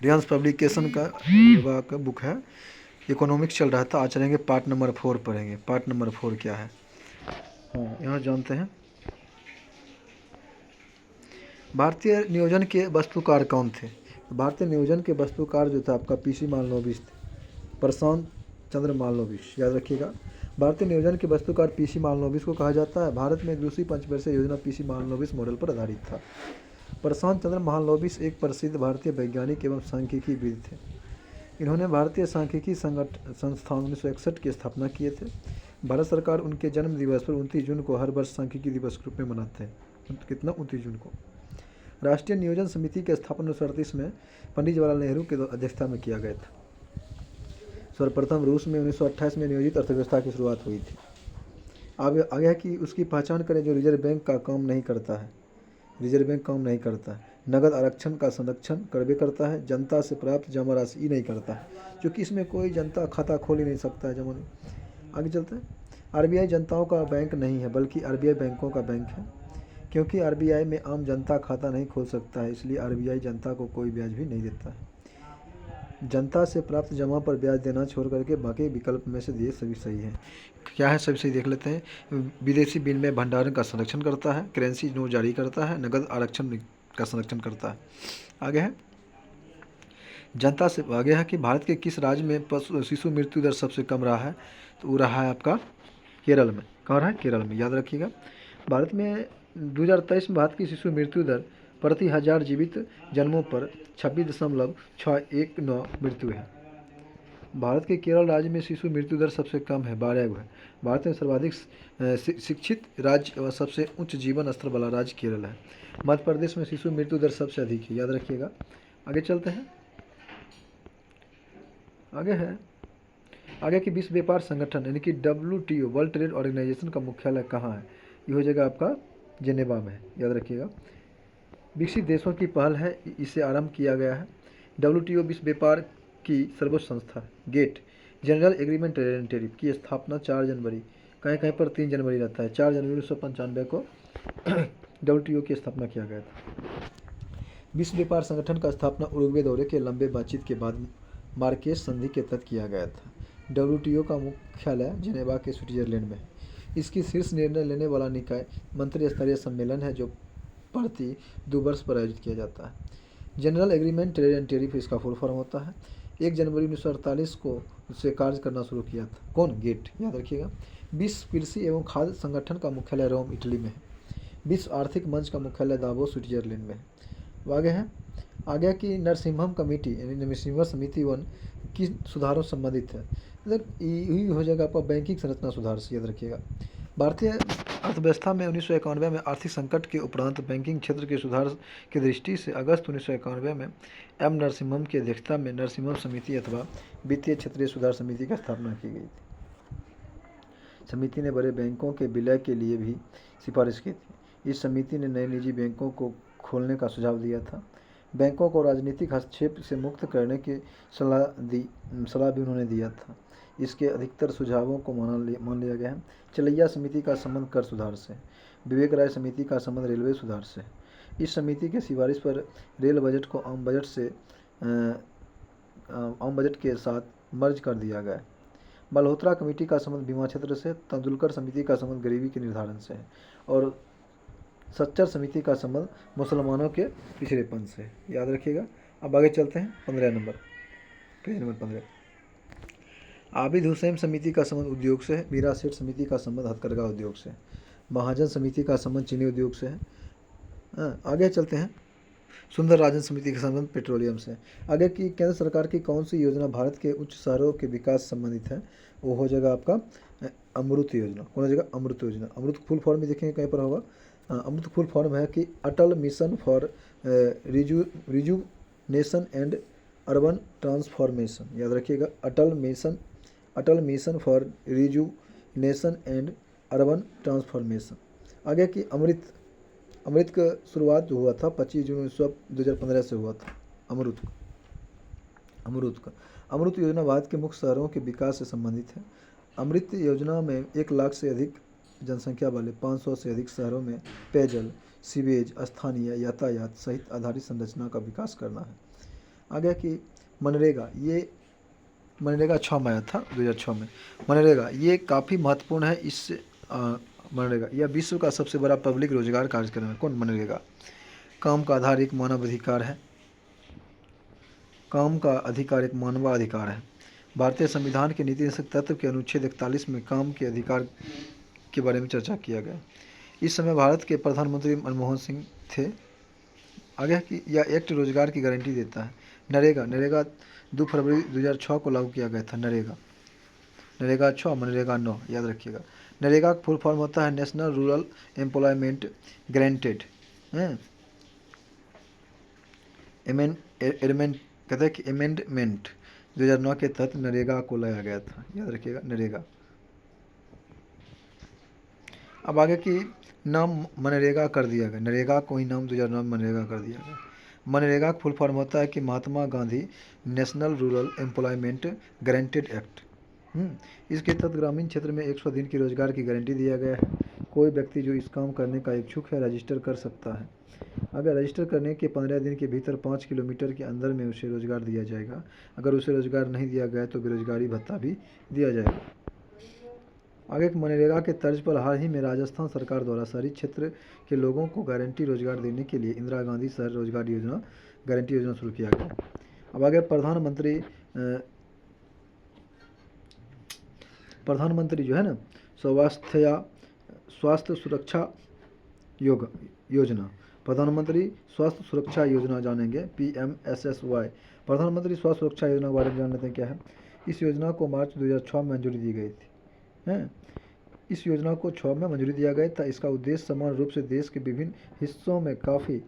रियांस publication का योगा का book है, इकोनॉमिक्स चल रहा था। आज चलेंगे पार्ट नंबर 4 पढ़ेंगे। पार्ट नंबर 4 क्या है, हाँ यहाँ जानते हैं। भारतीय नियोजन के वास्तुकार कौन थे? भारतीय नियोजन के वास्तुकार जो था आपका पीसी मालनोबिस थे, प्रशांत चंद्र मालनोबिस, याद रखिएगा। भारतीय नियोजन के वास्तुकार पीसी मालनोबिस को कहा जाता है। भारत में दूसरी पंचवर्षीय योजना पीसी मालनोबिस मॉडल पर आधारित था। प्रशांत चंद्र मालनोबिस एक प्रसिद्ध भारतीय वैज्ञानिक एवं सांख्यिकीविद थे। इन्होंने भारतीय सांख्यिकी संस्थान 1961 की स्थापना किए थे। भारत सरकार उनके जन्म दिवस पर 29 जून को हर वर्ष सांख्यिकी दिवस के रूप में मनाते हैं। कितना, 29 जून को। राष्ट्रीय नियोजन समिति की स्थापना 1938 में पंडित जवाहरलाल नेहरू की अध्यक्षता में किया गया था। सर्वप्रथम रूस में 1928 में नियोजित अर्थव्यवस्था की शुरुआत हुई थी। आगे है कि उसकी पहचान करें जो रिजर्व बैंक का काम नहीं करता है। रिजर्व बैंक काम नहीं करता है। नगद आरक्षण का संरक्षण करवे करता है। जनता से प्राप्त जमा राशि ही नहीं करता है, क्योंकि इसमें कोई जनता खाता खोल ही नहीं सकता है जमा नहीं। आगे चलते हैं। आरबीआई जनताओं का बैंक नहीं है, बल्कि आरबीआई बैंकों का बैंक है। क्योंकि आरबीआई में आम जनता खाता नहीं खोल सकता है, इसलिए आरबीआई जनता को कोई ब्याज भी नहीं देता है। जनता से प्राप्त जमा पर ब्याज देना छोड़ करके बाकी विकल्प में से दिए सभी सही है। क्या है सभी सही, देख लेते हैं। विदेशी विनिमय भंडारण का संरक्षण करता है। करेंसी नोट जारी करता है। नगद आरक्षण का संरक्षण करता है। आगे है जनता से, आगे है कि भारत के किस राज्य में शिशु मृत्यु दर सबसे कम रहा है? तो वो रहा है आपका केरल में। कहाँ रहा है? केरल में, याद रखिएगा। भारत में 2023 में भारत की शिशु मृत्यु दर प्रति 1000 जीवित जन्मों पर 26.619 मृत्यु है। भारत के केरल राज्य में शिशु मृत्यु दर सबसे कम है, 12 है। भारत में सर्वाधिक शिक्षित राज्य व सबसे उच्च जीवन स्तर वाला राज्य केरल है। मध्य प्रदेश में शिशु मृत्यु दर सबसे अधिक है, याद रखिएगा। आगे चलते हैं। आगे है, आगे की विश्व व्यापार संगठन यानी कि WTO वर्ल्ड ट्रेड ऑर्गेनाइजेशन का मुख्यालय कहाँ है? ये हो जाएगा आपका जेनेवा में है, याद रखिएगा। विकसित देशों की पहल है, इसे आरंभ किया गया है। WTO विश्व व्यापार की सर्वोच्च संस्था है। GATT general agreement trade and tariff की स्थापना 4 जनवरी, कहीं कहीं पर 3 जनवरी रहता है, 4 जनवरी 1995 को WTO की स्थापना किया गया था। विश्व व्यापार संगठन का स्थापना उरुग्वे दौरे के लंबे बातचीत के बाद मार्केस संधि के तहत किया गया था। WTO का मुख्यालय जेनेवा के स्विट्जरलैंड में है। इसकी शीर्ष निर्णय लेने वाला निकाय मंत्री स्तरीय सम्मेलन है, जो प्रति 2 वर्ष पर आयोजित किया जाता है। General agreement trade and tariff इसका फुल फॉर्म होता है। 1 जनवरी 1948 को उसे कार्य करना शुरू किया था। कौन? गेट, याद रखिएगा। विश्व कृषि एवं खाद्य संगठन का मुख्यालय रोम, इटली में है। विश्व आर्थिक मंच का मुख्यालय दावोस, स्विट्जरलैंड में है। आगे है, आगे की नरसिम्हम कमेटी यानी नरसिम्हा समिति 1 किन सुधारों संबंधित है? मतलब यही हो जाएगा आपका बैंकिंग संरचना सुधार से, याद रखिएगा। भारतीय अर्थव्यवस्था में 1991 में आर्थिक संकट के उपरांत बैंकिंग क्षेत्र के सुधार की दृष्टि से अगस्त 1991 में M नरसिम्हम की अध्यक्षता में नरसिम्हम समिति अथवा वित्तीय क्षेत्रीय सुधार समिति की स्थापना की गई थी। समिति ने बड़े बैंकों के विलय के लिए भी सिफारिश की थी। इस समिति ने नए निजी बैंकों को खोलने का सुझाव दिया था। बैंकों को राजनीतिक हस्तक्षेप से मुक्त करने की सलाह भी उन्होंने दिया था। इसके अधिकतर सुझावों को मान लिया गया है। चलैया समिति का संबंध कर सुधार से। विवेक राय समिति का संबंध रेलवे सुधार से। इस समिति के सिफारिश पर रेल बजट को आम बजट के साथ मर्ज कर दिया गया। मल्होत्रा कमेटी का संबंध बीमा क्षेत्र से। तेंदुलकर समिति का संबंध गरीबी के निर्धारण से है। और सच्चर समिति का संबंध मुसलमानों के पिछड़ेपन से, याद रखिएगा। अब आगे चलते हैं 15 number, page number 15। Abid Hussain समिति का संबंध उद्योग से है। मीरा सेठ समिति का संबंध हथकरघा उद्योग से है। महाजन समिति का संबंध चीनी उद्योग से है। आगे चलते हैं। सुंदर राजन समिति का संबंध पेट्रोलियम से। आगे की केंद्र सरकार की कौन सी योजना भारत के उच्च शहरों के विकास संबंधित है? वो हो जाएगा आपका अमृत योजना। कौन हो जाएगा? अमृत योजना। अमृत फुल फॉर्म में देखेंगे कहीं पर होगा। अमृत फुल फॉर्म है कि Atal mission for rejuvenation and urban transformation, याद रखिएगा। Atal mission for rejuvenation and urban transformation. आगे की अमृत का शुरुआत जो हुआ था 25 जून 2015 से हुआ था। अमृत योजना भारत के मुख्य शहरों के विकास से संबंधित है। अमृत योजना में 1 लाख से अधिक जनसंख्या वाले 500 से अधिक शहरों में पेयजल, सीवेज, स्थानीय यातायात सहित आधारित संरचना का विकास करना है। आ गया कि मनरेगा, ये मनरेगा 6 में आया था 2006 में। मनरेगा ये काफ़ी महत्वपूर्ण है। मनरेगा यह विश्व का सबसे बड़ा पब्लिक रोजगार कार्यक्रम है। कौन? मनरेगा। काम का आधार एक मानवाधिकार है। काम का अधिकार एक मानवाधिकार है। भारतीय संविधान के नीति निषेध तत्व के अनुच्छेद 41 में काम के अधिकार के बारे में चर्चा किया गया। इस समय भारत के प्रधानमंत्री मनमोहन सिंह थे। आगे कि यह एक्ट रोजगार की गारंटी देता है। नरेगा, नरेगा 2 फरवरी 2006 को लागू किया गया था। नरेगा, नरेगा 6, मनरेगा 9, याद रखिएगा। नरेगा का फुल फॉर्म होता है नेशनल रूरल एम्प्लॉयमेंट गारंटेड कहते हैं कि अमेंडमेंट 2009 के तहत नरेगा को लाया गया था। याद रखिएगा नरेगा। अब आगे की नाम मनरेगा कर दिया गया। नरेगा को ही नाम 2009 में मनरेगा कर दिया गया। मनरेगा का फुल फॉर्म होता है कि Mahatma Gandhi national rural employment guaranteed act. इसके तहत ग्रामीण क्षेत्र में 100 दिन की रोजगार की गारंटी दिया गया है। कोई व्यक्ति जो इस काम करने का इच्छुक है रजिस्टर कर सकता है। अगर रजिस्टर करने के 15 दिन के भीतर 5 किलोमीटर के अंदर में उसे रोजगार दिया जाएगा। अगर उसे रोजगार नहीं दिया गया तो बेरोजगारी भत्ता भी दिया जाएगा। आगे मनरेगा के तर्ज पर हाल ही में राजस्थान सरकार द्वारा शहरी क्षेत्र के लोगों को गारंटी रोजगार देने के लिए इंदिरा गांधी शहर रोजगार योजना गारंटी योजना शुरू किया गया। अब आगे प्रधानमंत्री जो है ना स्वास्थ्य सुरक्षा योजना, प्रधानमंत्री स्वास्थ्य सुरक्षा योजना जानेंगे। PMSSY, प्रधानमंत्री स्वास्थ्य सुरक्षा योजना के बारे में जान लेते हैं क्या है। इस योजना को मार्च 2006 में मंजूरी दी गई थी। इस योजना को 6 में मंजूरी दिया गया था। इसका उद्देश्य समान रूप से देश के विभिन्न हिस्सों में काफ़ी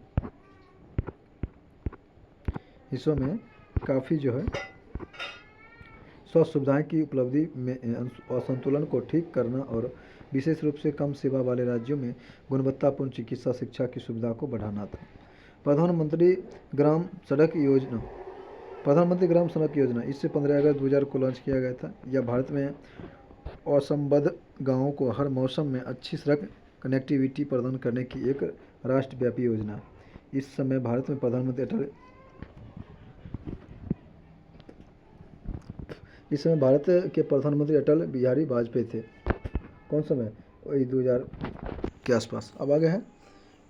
जो है स्वास्थ्य सुविधाएं की उपलब्धि में असंतुलन को ठीक करना और विशेष रूप से कम सेवा वाले राज्यों में गुणवत्तापूर्ण चिकित्सा शिक्षा की सुविधा को बढ़ाना था। प्रधानमंत्री ग्राम सड़क योजना इससे 15 अगस्त 2000 को लॉन्च किया गया था। यह भारत में असंबद्ध गांवों को हर मौसम में अच्छी सड़क कनेक्टिविटी प्रदान करने की एक राष्ट्रव्यापी योजना। इस समय भारत में भारत के प्रधानमंत्री अटल बिहारी वाजपेयी थे। कौन समय? वही 2000 के आसपास। अब आगे है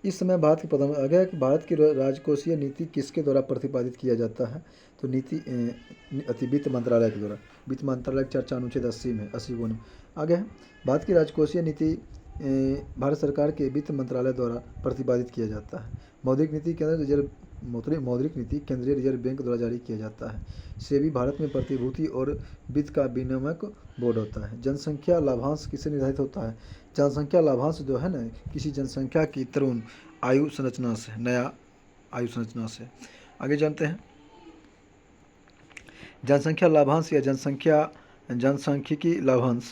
इस समय भारत की राजकोषीय नीति किसके द्वारा प्रतिपादित किया जाता है? तो नीति वित्त मंत्रालय के द्वारा। वित्त मंत्रालय की चर्चा अनुच्छेद 80 में 80 में। आगे है भारत की राजकोषीय नीति भारत सरकार के वित्त मंत्रालय द्वारा प्रतिपादित किया जाता है। मौद्रिक नीति केंद्रीय रिजर्व बैंक द्वारा जारी किया जाता है। सेबी भारत में प्रतिभूति और वित्त का विनियामक बोर्ड होता है। जनसंख्या लाभांश किससे निर्धारित होता है? जनसंख्या लाभांश जो है ना किसी जनसंख्या की तरुण आयु संरचना से, नया आयु संरचना से। आगे जानते हैं जनसंख्या लाभांश या जनसांख्यिकी लाभांश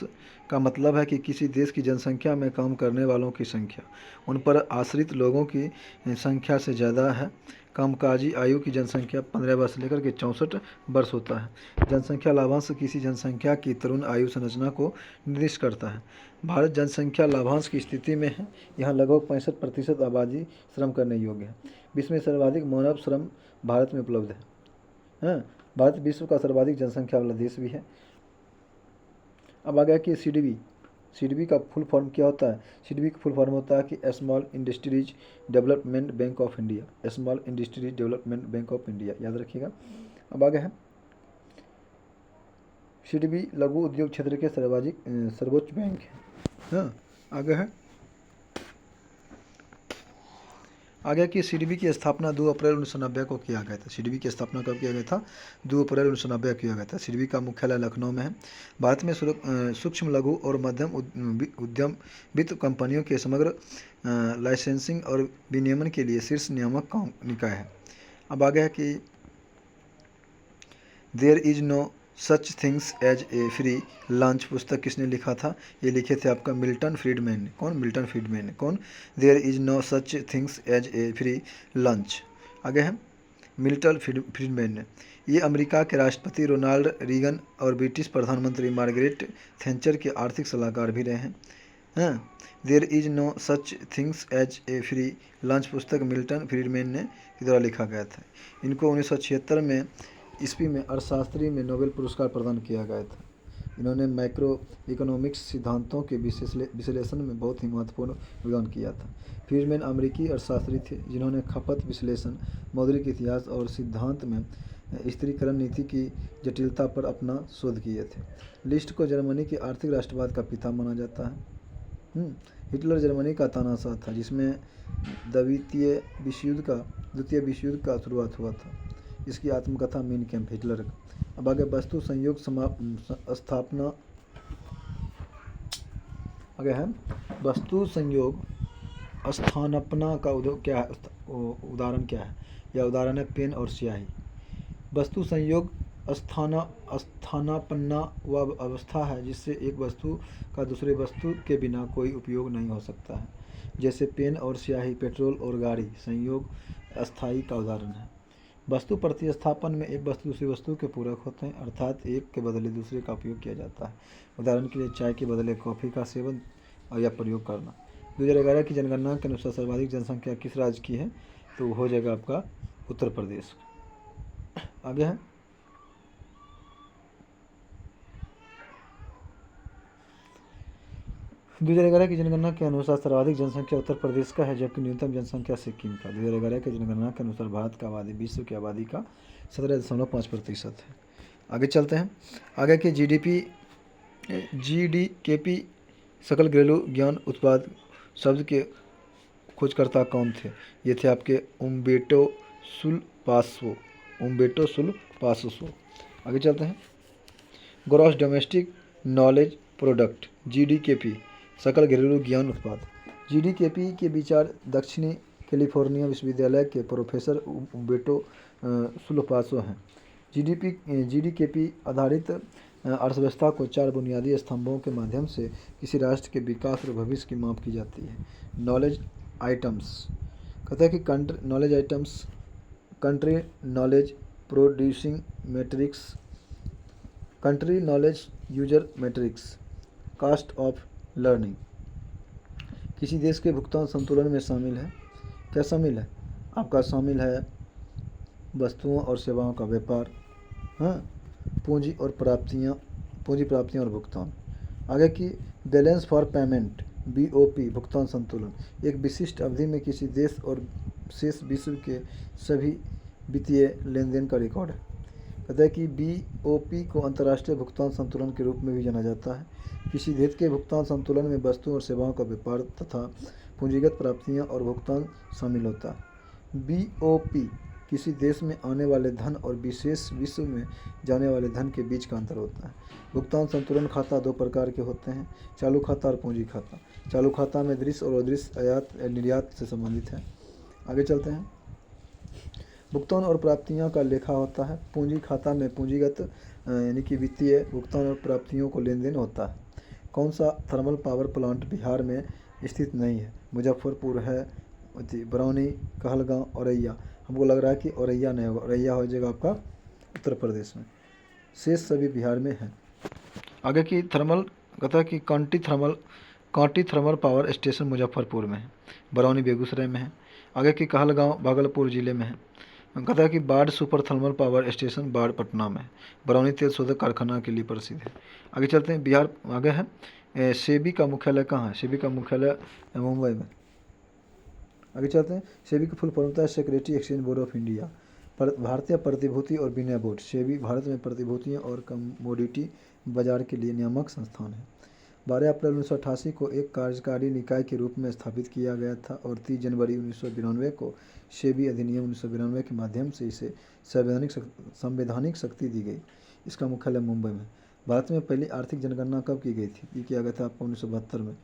का मतलब है कि किसी देश की जनसंख्या में काम करने वालों की संख्या उन पर आश्रित लोगों की संख्या से ज़्यादा है। कामकाजी आयु की जनसंख्या 15 वर्ष लेकर के 64 वर्ष होता है। जनसंख्या लाभांश किसी जनसंख्या की तरुण आयु संरचना को निर्दिष्ट करता है। भारत जनसंख्या लाभांश की स्थिति में है। यहाँ लगभग 65% आबादी श्रम करने योग्य है। विश्व में सर्वाधिक मानव श्रम भारत में उपलब्ध है। भारत विश्व का सर्वाधिक जनसंख्या वाला देश भी है। अब आ गया कि CDB का फुल फॉर्म क्या होता है? CDB का फुल फॉर्म होता है कि small industries development bank of India. Small industries development bank of India, याद रखिएगा। अब आगे है CDB लघु उद्योग क्षेत्र के सर्वोच्च बैंक है। आगे है आगे की CDB की स्थापना 2 अप्रैल 1990 को किया गया था। CDB की स्थापना कब किया गया था? 2 अप्रैल 1990 किया गया था। CDB का मुख्यालय लखनऊ में है। भारत में सूक्ष्म लघु और मध्यम उद्यम वित्त कंपनियों के समग्र लाइसेंसिंग और विनियमन के लिए शीर्ष नियामक निकाय है। अब आगे है कि there is no such things as a free lunch पुस्तक किसने लिखा था? ये लिखे थे आपका मिल्टन फ्रीडमैन ने। कौन? मिल्टन फ्रीडमैन ने। कौन? There is no such things as a free lunch. आगे है मिल्टन फ्रीडमैन ने। ये अमेरिका के राष्ट्रपति रोनाल्ड रीगन और ब्रिटिश प्रधानमंत्री मार्गरेट थैचर के आर्थिक सलाहकार भी रहे हैं। हैं। There is no such things as a free lunch पुस्तक मिल्टन फ्रीडमैन ने के द्वारा लिखा गया था। इनको 1976 में ईस्वी में अर्थशास्त्री में नोबेल पुरस्कार प्रदान किया गया था। इन्होंने मैक्रो इकोनॉमिक्स सिद्धांतों के विश्लेषण में बहुत ही महत्वपूर्ण योगदान किया था। फ्रीडमैन अमेरिकी अर्थशास्त्री थे जिन्होंने खपत विश्लेषण, मौद्रिक इतिहास और सिद्धांत में स्थिरीकरण नीति की जटिलता पर अपना शोध किए थे। लिस्ट को जर्मनी के आर्थिक राष्ट्रवाद का पिता माना जाता है। हिटलर जर्मनी का तानाशाह था जिसमें द्वितीय विश्व युद्ध का शुरुआत हुआ था। इसकी आत्मकथा मीन कैंप हिटलर का। अब आगे वस्तु संयोग स्थापना आगे है वस्तु संयोग स्थानापना का क्या है, उदाहरण क्या है? यह उदाहरण है पेन और स्याही। वस्तु संयोग स्थानापन्ना वह अवस्था है जिससे एक वस्तु का दूसरे वस्तु के बिना कोई उपयोग नहीं हो सकता है। जैसे पेन और स्याही, पेट्रोल और गाड़ी संयोग अस्थायी का उदाहरण है। वस्तु प्रतिस्थापन में एक वस्तु दूसरी वस्तु के पूरक होते हैं, अर्थात एक के बदले दूसरे का उपयोग किया जाता है। उदाहरण के लिए चाय के बदले कॉफ़ी का सेवन या प्रयोग करना। 2011 की जनगणना के अनुसार सर्वाधिक जनसंख्या किस राज्य की है? तो हो जाएगा आपका उत्तर प्रदेश। आगे है 2011 की जनगणना के अनुसार सर्वाधिक जनसंख्या उत्तर प्रदेश का है जबकि न्यूनतम जनसंख्या सिक्किम का। 2011 की जनगणना के अनुसार भारत का आबादी विश्व की आबादी का 17.5% है। आगे चलते हैं। आगे के GDKP सकल घरेलू ज्ञान उत्पाद शब्द के खोजकर्ता कौन थे? ये थे आपके उम्बेर्टो सुल्पासो। आगे चलते हैं। Gross domestic knowledge product GDKP सकल घरेलू ज्ञान उत्पाद। GDKP के विचार दक्षिणी कैलिफोर्निया विश्वविद्यालय के प्रोफेसर उम्बेर्टो सुल्पासो हैं। GDKP आधारित अर्थव्यवस्था को 4 बुनियादी स्तंभों के माध्यम से किसी राष्ट्र के विकास और भविष्य की माप की जाती है। नॉलेज आइटम्स कहता है कि country knowledge producing matrix, country knowledge user matrix, cost of learning. किसी देश के भुगतान संतुलन में शामिल है। क्या शामिल है? आपका शामिल है वस्तुओं और सेवाओं का व्यापार, पूंजी प्राप्तियां और भुगतान। आगे की बैलेंस फॉर पेमेंट BOP भुगतान संतुलन एक विशिष्ट अवधि में किसी देश और शेष विश्व के सभी वित्तीय लेन देन का रिकॉर्ड है। कहता है कि BOP को अंतर्राष्ट्रीय भुगतान संतुलन के रूप में भी जाना जाता है। किसी देश के भुगतान संतुलन में वस्तुओं और सेवाओं का व्यापार तथा पूंजीगत प्राप्तियां और भुगतान शामिल होता है। BOP किसी देश में आने वाले धन और विशेष विश्व में जाने वाले धन के बीच का अंतर होता है। भुगतान संतुलन खाता 2 प्रकार के होते हैं, चालू खाता और पूंजी खाता। चालू खाता में दृश्य और अदृश्य आयात निर्यात से संबंधित है। आगे चलते हैं। भुगतान और प्राप्तियों का लेखा होता है। पूंजी खाता में पूंजीगत यानी कि वित्तीय भुगतान और प्राप्तियों को लेन देन होता है। कौन सा थर्मल पावर प्लांट बिहार में स्थित नहीं है? मुजफ्फरपुर है, बरौनी, कहलगांव, औरैया। हमको लग रहा है कि औरैया नहीं होगा, औरैया हो जाएगा आपका उत्तर प्रदेश में, शेष सभी बिहार में है। आगे की थर्मल कहता है कि Kanti thermal power station Muzaffarpur में है, बरौनी बेगूसराय में है। आगे की कहलगांव भागलपुर जिले में है। कहता है कि बाढ़ सुपर थर्मल पावर स्टेशन बाढ़ पटना में है। बरौनी तेल शोधक कारखाना के लिए प्रसिद्ध है। आगे चलते हैं। बिहार आगे है सेबी का मुख्यालय कहाँ है? सेबी का मुख्यालय मुंबई में। आगे चलते हैं। सेबी की फुल फॉर्म होता है secretary exchange board of India. भारतीय प्रतिभूति और विनिमय बोर्ड। सेबी भारत में प्रतिभूतियों और कमोडिटी बाजार के लिए नियामक संस्थान है। 12 अप्रैल 1988 को एक कार्यकारी निकाय के रूप में स्थापित किया गया था और 30 जनवरी 1992 को सेबी अधिनियम 1992 के माध्यम से इसे संवैधानिक शक्ति दी गई। इसका मुख्यालय मुंबई में। भारत में पहली आर्थिक जनगणना कब की गई थी? ये किया गया था आपको 1977 में।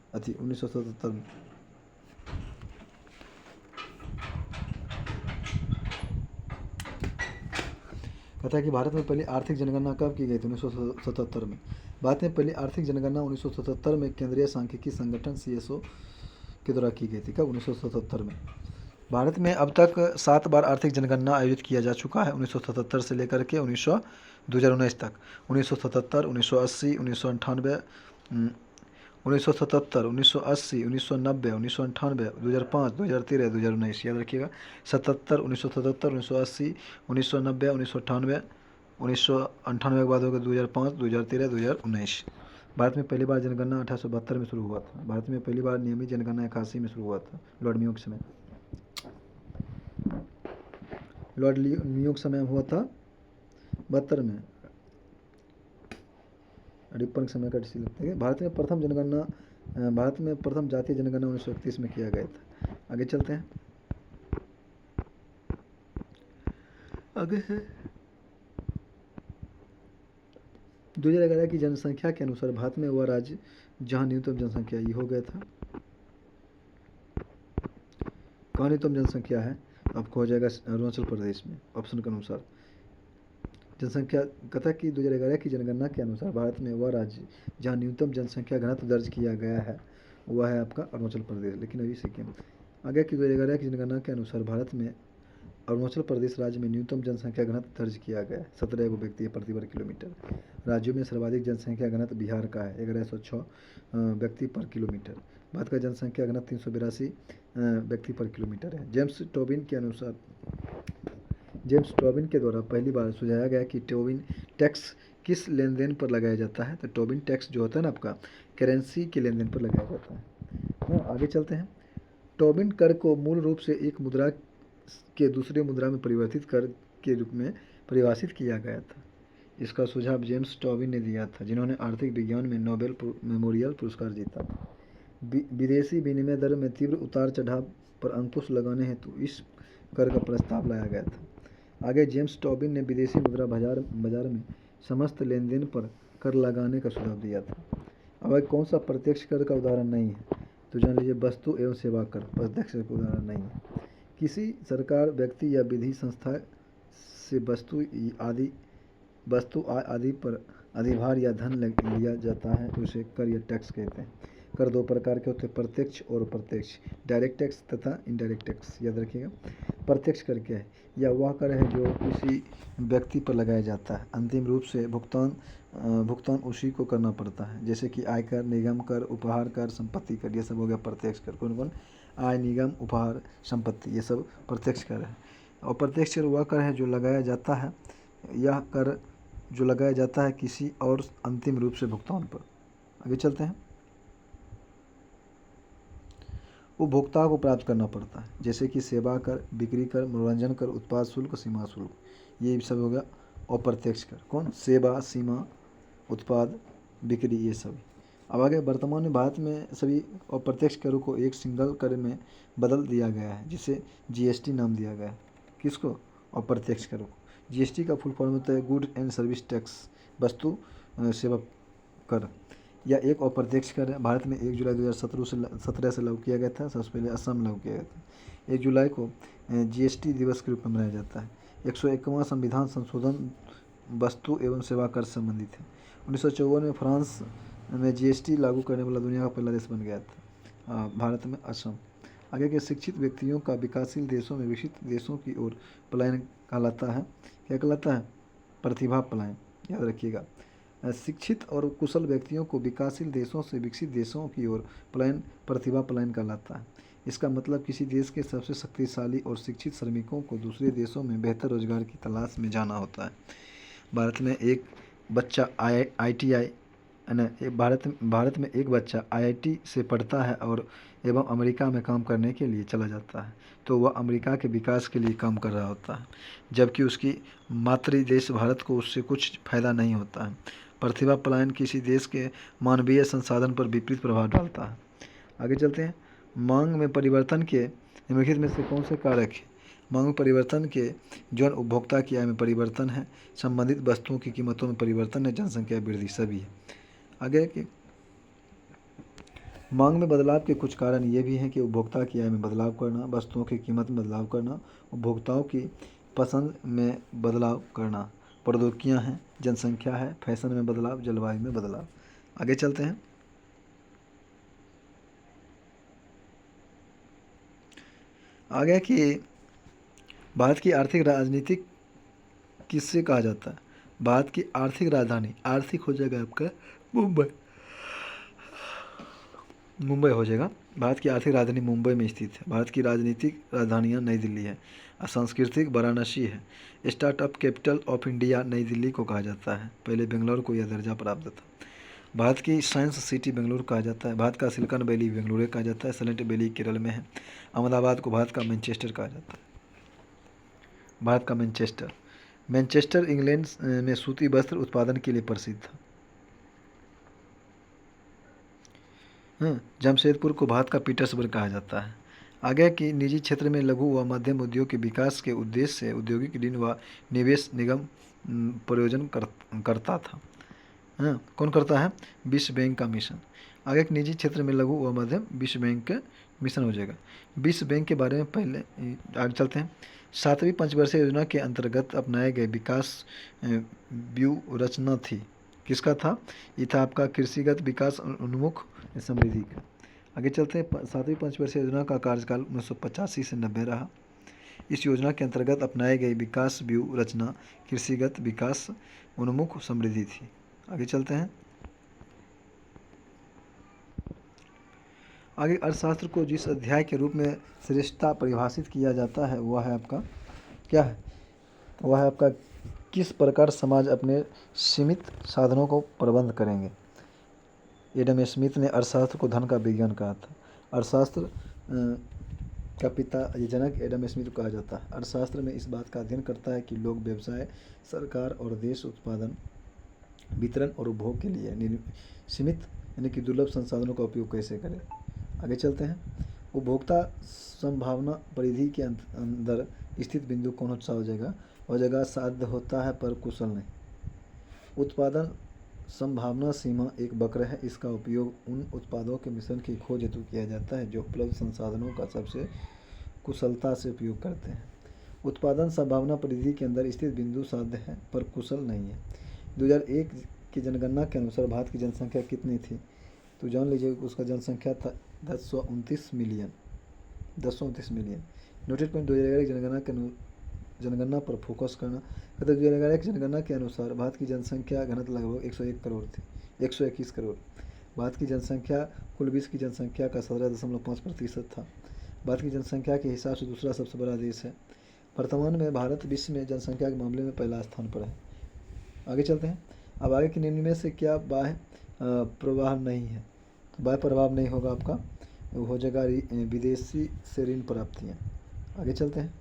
कहता है कि भारत में पहली आर्थिक जनगणना कब की गई थी? 1977 में। भारत में पहली आर्थिक जनगणना 1977 में केंद्रीय सांख्यिकी संगठन CSO के द्वारा की गई थी। कब? 1977 में। भारत में अब तक 7 बार आर्थिक जनगणना आयोजित किया जा चुका है, 1977 से लेकर के 2019 तक। 1977, 1980, 1998, 1977, 1980, 1990, 1998, 2005, 2013, 2019, याद रखिएगा। 77, 1977, 1980, 1990, 1998, 1998 के बाद होगा 2005, 2013, 2019। भारत में पहली बार जनगणना 1872 में शुरू हुआ था। भारत में पहली बार नियमित जनगणना 81 में शुरू हुआ था, लॉर्ड मियो के समय। लॉर्ड मियो के समय हुआ था 72 में, रिपन के समय का डिसीजन लगता है। भारत में प्रथम जातीय जनगणना 1931 में किया गया था। आगे चलते हैं। आगे है 2011 की जनसंख्या के अनुसार भारत में वह राज्य जहां न्यूनतम जनसंख्या ये हो गया था। कहाँ न्यूनतम जनसंख्या है? आपको हो जाएगा अरुणाचल प्रदेश में, ऑप्शन के अनुसार। जनसंख्या कथा की 2011 की जनगणना के अनुसार भारत में वह राज्य जहां न्यूनतम जनसंख्या घनत्व दर्ज किया गया है वह है आपका अरुणाचल प्रदेश, लेकिन अभी सिक्किम। आगे की 2011 की जनगणना के अनुसार भारत में अरुणाचल प्रदेश राज्य में न्यूनतम जनसंख्या घनत्व दर्ज किया गया है 17 व्यक्ति प्रति वर्ग किलोमीटर। राज्यों में सर्वाधिक जनसंख्या घनत्व बिहार का है 1106 व्यक्ति पर किलोमीटर। भारत का जनसंख्या घनत्व 382 व्यक्ति पर किलोमीटर है। जेम्स टोबिन के द्वारा पहली बार सुझाया गया कि टोबिन टैक्स किस लेन देन पर लगाया जाता है? तो टोबिन टैक्स जो होता है ना आपका करेंसी के लेन देन पर लगाया जाता है। आगे चलते हैं। टोबिन कर को मूल रूप से एक मुद्रा के दूसरे मुद्रा में परिवर्तित कर के रूप में परिभाषित किया गया था। इसका सुझाव जेम्स टोबिन ने दिया था, जिन्होंने आर्थिक विज्ञान में नोबेल मेमोरियल पुरस्कार जीता। विदेशी विनिमय दर में तीव्र उतार चढ़ाव पर अंकुश लगाने हेतु इस कर का प्रस्ताव लाया गया था। आगे जेम्स टोबिन ने विदेशी मुद्रा बाजार में समस्त लेन देन पर कर लगाने का सुझाव दिया था। अब कौन सा प्रत्यक्ष कर का उदाहरण नहीं है? तो जान लीजिए वस्तु एवं सेवा कर प्रत्यक्ष कर का उदाहरण नहीं है। किसी सरकार, व्यक्ति या विधि संस्था से वस्तु आदि पर अधिभार या धन लिया जाता है तो उसे कर या टैक्स कहते हैं। कर दो प्रकार के होते हैं, प्रत्यक्ष और अप्रत्यक्ष, डायरेक्ट टैक्स तथा इनडायरेक्ट टैक्स, याद रखिएगा। प्रत्यक्ष कर क्या है? यह वह कर है जो किसी व्यक्ति पर लगाया जाता है, अंतिम रूप से भुगतान उसी को करना पड़ता है, जैसे कि आयकर, निगम कर, उपहार कर, संपत्ति कर, ये सब हो गया प्रत्यक्ष कर। कौन कौन? आय, निगम, उपहार, संपत्ति, ये सब प्रत्यक्ष कर है। और प्रत्यक्ष कर वह कर है जो लगाया जाता है, यह कर जो लगाया जाता है किसी और अंतिम रूप से भुगतान पर। आगे चलते हैं। उपभोक्ता को प्राप्त करना पड़ता है, जैसे कि सेवा कर, बिक्री कर, मनोरंजन कर, उत्पाद शुल्क, सीमा शुल्क, ये सब हो गया अप्रत्यक्ष कर। कौन? सेवा, सीमा, उत्पाद, बिक्री, ये सब। अब आगे वर्तमान में भारत में सभी अप्रत्यक्ष करों को एक सिंगल कर में बदल दिया गया है, जिसे जीएसटी नाम दिया गया है। किसको? अप्रत्यक्ष करों को। जीएसटी का फुल फॉर्म होता है गुड एंड सर्विस टैक्स, वस्तु सेवा कर। यह एक अप्रत्यक्ष कर है। भारत में 1 जुलाई 2017 से लागू किया गया था। सबसे पहले असम में लागू किया गया था। 1 जुलाई को जीएसटी दिवस के रूप में मनाया जाता है। 101वां संविधान संशोधन वस्तु एवं सेवा कर से संबंधित है। 1954 में फ्रांस में जीएसटी लागू करने वाला दुनिया का पहला देश बन गया था। भारत में असम। आगे के शिक्षित व्यक्तियों का विकासशील देशों में विकसित देशों की ओर पलायन कहलाता है। क्या कहलाता है? प्रतिभा पलायन, याद रखिएगा। शिक्षित और कुशल व्यक्तियों को विकासशील देशों से विकसित देशों की ओर पलायन प्रतिभा पलायन कहलाता है। इसका मतलब किसी देश के सबसे शक्तिशाली और शिक्षित श्रमिकों को दूसरे देशों में बेहतर रोजगार की तलाश में जाना होता है। भारत में एक बच्चा भारत में एक बच्चा आईआईटी से पढ़ता है और एवं अमेरिका में काम करने के लिए चला जाता है, तो वह अमेरिका के विकास के लिए काम कर रहा होता है, जबकि उसकी मातृ देश भारत को उससे कुछ फायदा नहीं होता है। प्रतिभा पलायन किसी देश के मानवीय संसाधन पर विपरीत प्रभाव डालता है। आगे चलते हैं। मांग में परिवर्तन के निम्नलिखित में से कौन से कारक है? मांग में परिवर्तन के जौन उपभोक्ता की आय में परिवर्तन है, संबंधित वस्तुओं की कीमतों में परिवर्तन है, जनसंख्या वृद्धि, सभी है। आगे कि मांग में बदलाव के कुछ कारण ये भी हैं कि उपभोक्ता की आय में बदलाव करना, वस्तुओं की कीमत में बदलाव करना, उपभोक्ताओं की पसंद में बदलाव करना, प्रौद्योगिकियाँ हैं, जनसंख्या है, फैशन में बदलाव, जलवायु में बदलाव। आगे चलते हैं। आगे कि भारत की आर्थिक राजनीति किससे कहा जाता है? भारत की आर्थिक राजधानी, आर्थिक हो जाएगा आपका मुंबई। मुंबई हो जाएगा। भारत की आर्थिक राजधानी मुंबई में स्थित है। भारत की राजनीतिक राजधानियाँ नई दिल्ली है, सांस्कृतिक वाराणसी है। स्टार्टअप कैपिटल ऑफ इंडिया नई दिल्ली को कहा जाता है। पहले बेंगलोर को यह दर्जा प्राप्त था। भारत की साइंस सिटी बेंगलुरु कहा जाता है। भारत का सिलिकॉन वैली बेंगलुरु कहा जाता है। साइलेंट वैली केरल में है। अहमदाबाद को भारत का मैनचेस्टर कहा जाता है। भारत का मैनचेस्टर, मैनचेस्टर इंग्लैंड में सूती वस्त्र उत्पादन के लिए प्रसिद्ध था। जमशेदपुर को भारत का पीटर्सबर्ग कहा जाता है। आगे की निजी क्षेत्र में लघु व मध्यम उद्योग के विकास के उद्देश्य से औद्योगिक ऋण व निवेश निगम प्रयोजन करता था। कौन करता है? विश्व बैंक का मिशन। आगे के निजी क्षेत्र में लघु व मध्यम, विश्व बैंक का मिशन हो जाएगा। विश्व बैंक के बारे में पहले आगे चलते हैं। 7वीं पंचवर्षीय योजना के अंतर्गत अपनाए गए विकास व्यूहरचना थी, किसका था? ये था आपका कृषिगत विकास उन्मुख समृद्धि का। आगे चलते हैं। 7वीं पंचवर्षीय योजना का कार्यकाल 1985 से 90 रहा। इस योजना के अंतर्गत अपनाए गए विकास व्यूहरचना कृषिगत विकास उन्मुख समृद्धि थी। आगे चलते हैं। आगे अर्थशास्त्र को जिस अध्याय के रूप में श्रेष्ठता परिभाषित किया जाता है वह है आपका क्या है? वह है आपका किस प्रकार समाज अपने सीमित साधनों को प्रबंध करेंगे। एडम स्मिथ ने अर्थशास्त्र को धन का विज्ञान कहा था। अर्थशास्त्र का पिता या जनक एडम स्मिथ को कहा जाता है। अर्थशास्त्र में इस बात का अध्ययन करता है कि लोग, व्यवसाय, सरकार और देश उत्पादन, वितरण और उपभोग के लिए सीमित यानी कि दुर्लभ संसाधनों का उपयोग कैसे करें। आगे चलते हैं। उपभोक्ता संभावना परिधि के अंदर स्थित बिंदु कौन सा हो जाएगा? वह जगह साध्य होता है पर कुशल नहीं। उत्पादन संभावना सीमा एक वक्र है। इसका उपयोग उन उत्पादों के मिश्रण की खोज हेतु किया जाता है जो उपलब्ध संसाधनों का सबसे कुशलता से उपयोग करते हैं। उत्पादन संभावना परिधि के अंदर स्थित बिंदु साध्य है पर कुशल नहीं है। 2001 की जनगणना के अनुसार भारत की जनसंख्या कितनी थी? तो जान लीजिए उसका जनसंख्या था 1029 मिलियन। 1029 मिलियन। नोटेड पॉइंट 2011 की जनगणना पर फोकस करना। कहते 2011 की जनगणना के अनुसार भारत की जनसंख्या घनत्व लगभग 101 करोड़ थी। 121 करोड़। भारत की जनसंख्या कुल विश्व की जनसंख्या का 17.5% था। भारत की जनसंख्या के हिसाब से दूसरा सबसे बड़ा देश है। वर्तमान में भारत विश्व में जनसंख्या के मामले में पहला स्थान पर है। आगे चलते हैं। अब आगे के निम्न में से क्या बाह्य प्रवाह नहीं है? तो बाह्य प्रभाव नहीं होगा आपका, हो जाएगा विदेशी से ऋण प्राप्तियाँ। आगे चलते हैं।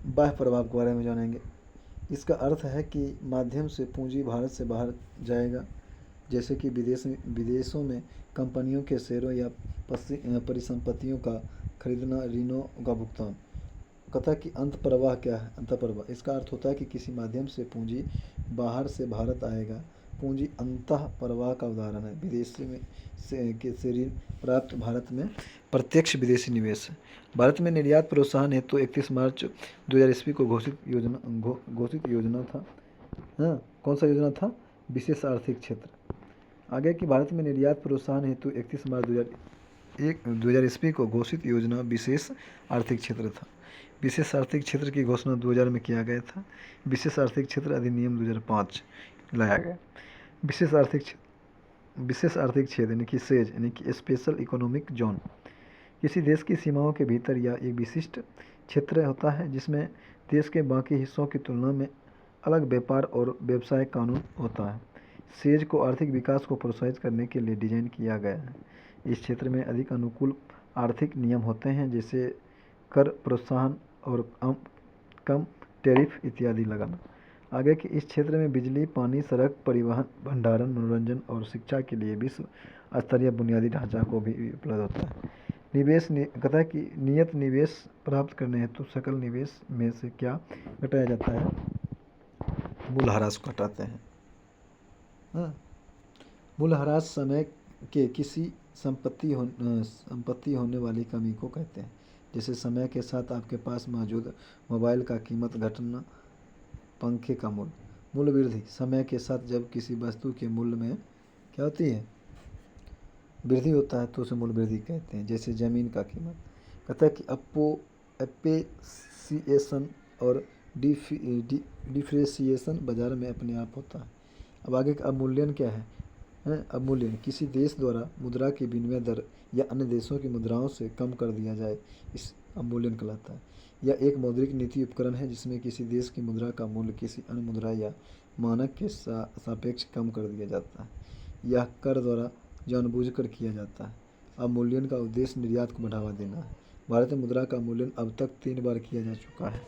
बाह्य प्रभाव के बारे में जानेंगे। इसका अर्थ है कि माध्यम से पूंजी भारत से बाहर जाएगा, जैसे कि विदेशों में कंपनियों के शेयरों या परिसंपत्तियों का खरीदना, ऋणों का भुगतान। कथा कि अंत प्रवाह क्या है? अंत प्रवाह इसका अर्थ होता है कि किसी माध्यम से पूंजी बाहर से भारत आएगा। पूंजी अंतः प्रवाह का उदाहरण है। विदेशी में से ऋण प्राप्त भारत में प्रत्यक्ष विदेशी निवेश है। भारत में निर्यात प्रोत्साहन हेतु तो 31 मार्च 2000 ईस्वी को घोषित योजना था। कौन सा योजना था? विशेष आर्थिक क्षेत्र। आगे कि भारत में निर्यात प्रोत्साहन हेतु 31 मार्च 2000 ईस्वी को घोषित योजना विशेष आर्थिक क्षेत्र था। विशेष आर्थिक क्षेत्र की घोषणा 2000 में किया गया था। विशेष आर्थिक क्षेत्र अधिनियम 2005 लाया गया। विशेष आर्थिक क्षेत्र यानी कि सेज यानी कि स्पेशल इकोनॉमिक जोन किसी देश की सीमाओं के भीतर या एक विशिष्ट क्षेत्र होता है जिसमें देश के बाकी हिस्सों की तुलना में अलग व्यापार और व्यवसाय कानून होता है। सेज को आर्थिक विकास को प्रोत्साहित करने के लिए डिजाइन किया गया है। इस क्षेत्र में अधिक अनुकूल आर्थिक नियम होते हैं, जैसे कर प्रोत्साहन और कम टैरिफ इत्यादि लगाना। आगे कि इस क्षेत्र में बिजली, पानी, सड़क, परिवहन, भंडारण, मनोरंजन और शिक्षा के लिए विश्व स्तरीय बुनियादी ढांचा को भी उपलब्ध होता है। निवेश कहता है कि नियत निवेश प्राप्त करने हेतु सकल निवेश में से क्या घटाया जाता है? मूल्यह्रास को घटाते हैं। मूल्यह्रास समय के किसी संपत्ति होने वाली कमी को कहते हैं। जैसे समय के साथ आपके पास मौजूद मोबाइल का कीमत घटना, पंखे का मूल्य वृद्धि। समय के साथ जब किसी वस्तु के मूल्य में क्या होती है? वृद्धि होता है तो उसे मूल्य वृद्धि कहते हैं। जैसे जमीन का कीमत। कहता है कि एप्रिसिएशन और डिफ्रेसिएशन बाजार में अपने आप होता है। अब आगे अवमूल्यन क्या है? अवमूल्यन किसी देश द्वारा मुद्रा की विनिमय दर या अन्य देशों की मुद्राओं से कम कर दिया जाए, इस अवमूल्यन कहलाता है। यह एक मौद्रिक नीति उपकरण है जिसमें किसी देश की मुद्रा का मूल्य किसी अन्य मुद्रा या मानक के सापेक्ष कम कर दिया जाता है। यह कर द्वारा जानबूझकर किया जाता है। अवमूल्यन का उद्देश्य निर्यात को बढ़ावा देना है। भारत में मुद्रा का मूल्यन अब तक 3 बार किया जा चुका है।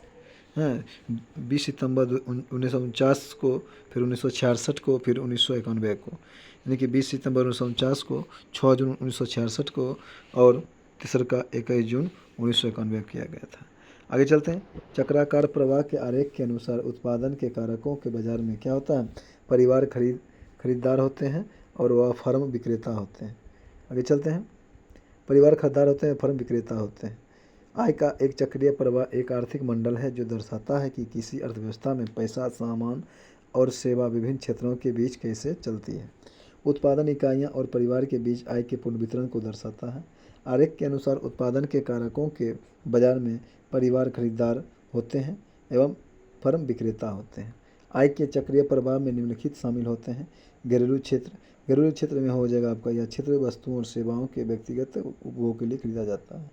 20 सितंबर 1949 को, फिर 1966 को, फिर 1991 को। यानी कि 20 सितंबर 1949 को, 6 जून 1966 को और तीसरा का 21 जून 1991 किया गया था। आगे चलते हैं। चक्राकार प्रवाह के आरेख के अनुसार उत्पादन के कारकों के बाजार में क्या होता है? परिवार खरीदार होते हैं और वह फर्म विक्रेता होते हैं। आगे चलते हैं। परिवार खरीदार होते हैं, फर्म विक्रेता होते हैं। आय का एक चक्रीय प्रवाह एक आर्थिक मंडल है जो दर्शाता है कि किसी अर्थव्यवस्था में पैसा, सामान और सेवा विभिन्न क्षेत्रों के बीच कैसे चलती है। उत्पादन इकाइयाँ और परिवार के बीच आय के पूर्ण वितरण को दर्शाता है। आरेख के अनुसार उत्पादन के कारकों के बाजार में परिवार खरीदार होते हैं एवं फर्म विक्रेता होते हैं। आय के चक्रीय प्रवाह में निम्नलिखित शामिल होते हैं। घरेलू क्षेत्र, घरेलू क्षेत्र में हो जाएगा आपका यह क्षेत्र वस्तुओं और सेवाओं के व्यक्तिगत उपभोग के लिए खरीदा जाता है।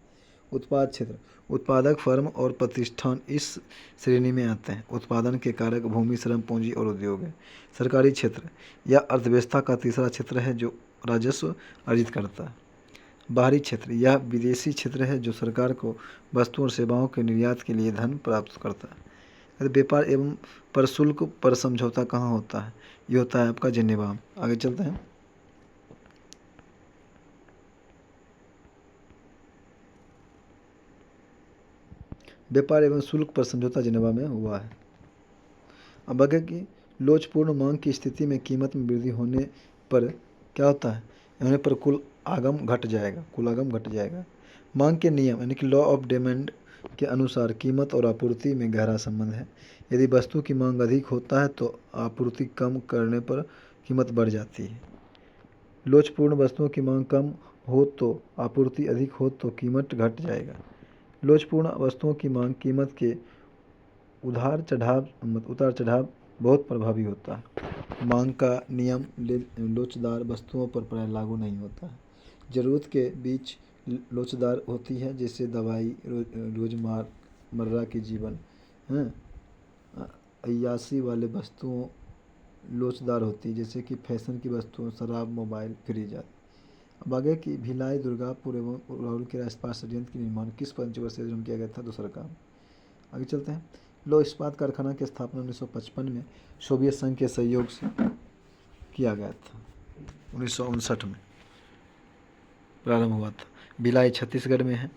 उत्पाद क्षेत्र, उत्पादक फर्म और प्रतिष्ठान इस श्रेणी में आते हैं। उत्पादन के कारक भूमि, श्रम, पूंजी और उद्योग है। सरकारी क्षेत्र, यह अर्थव्यवस्था का तीसरा क्षेत्र है जो राजस्व अर्जित करता है। बाहरी क्षेत्र, यह विदेशी क्षेत्र है जो सरकार को वस्तुओं और सेवाओं के निर्यात के लिए धन प्राप्त करता है। व्यापार एवं प्रशुल्क पर समझौता कहाँ होता है? ये होता है आपका जेनेवा में। आगे चलते हैं। व्यापार एवं शुल्क पर समझौता जेनेवा में हुआ है। अब आगे की लोचपूर्ण मांग की स्थिति में कीमत में वृद्धि होने पर क्या होता है? होने पर कुल आगम घट जाएगा। मांग के नियम यानी कि लॉ ऑफ डिमांड के अनुसार कीमत और आपूर्ति में गहरा संबंध है। यदि वस्तु की मांग अधिक होता है तो आपूर्ति कम करने पर कीमत बढ़ जाती है। लोचपूर्ण वस्तुओं की मांग कम हो तो आपूर्ति अधिक हो तो कीमत घट जाएगा। लोचपूर्ण वस्तुओं की मांग कीमत के उतार चढ़ाव बहुत प्रभावी होता है। मांग का नियम लोचदार वस्तुओं पर प्राय लागू नहीं होता है। ज़रूरत के बीच लोचदार होती है जैसे दवाई, रोज़मर्रा के जीवन, अय्याशी वाले वस्तुओं लोचदार होती है जैसे कि फैशन की वस्तुओं, शराब, मोबाइल, फ्रिज आदि। अब आगे की भिलाई, दुर्गापुर एवं राउरकेला इस्पात संयंत्र के निर्माण किस पंचवर्षीय योजना में किया गया था? दूसरा काम। आगे चलते हैं। लौह इस्पात कारखाना की स्थापना 1955 में सोवियत संघ के सहयोग से किया गया था। 1959 में प्रारंभ हुआ था। भिलाई छत्तीसगढ़ में है।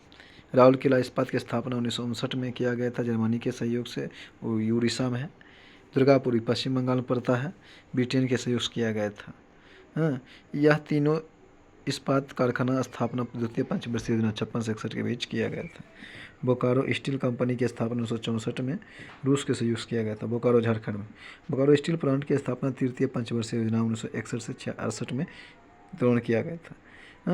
राउरकेला इस्पात की स्थापना 1959 में किया गया था जर्मनी के सहयोग से, वो उड़ीसा में है। दुर्गापुर पश्चिम बंगाल में पड़ता है, ब्रिटेन के सहयोग से किया गया था। यह तीनों इस्पात कारखाना स्थापना द्वितीय पंचवर्षीय योजना 56 से 61 के बीच किया गया था। बोकारो स्टील कंपनी की स्थापना 1964 में रूस के सहयोग से किया गया था, बोकारो झारखंड में। बोकारो स्टील प्लांट की स्थापना तृतीय पंचवर्षीय योजना 1961 से 66 में दौरान किया गया था।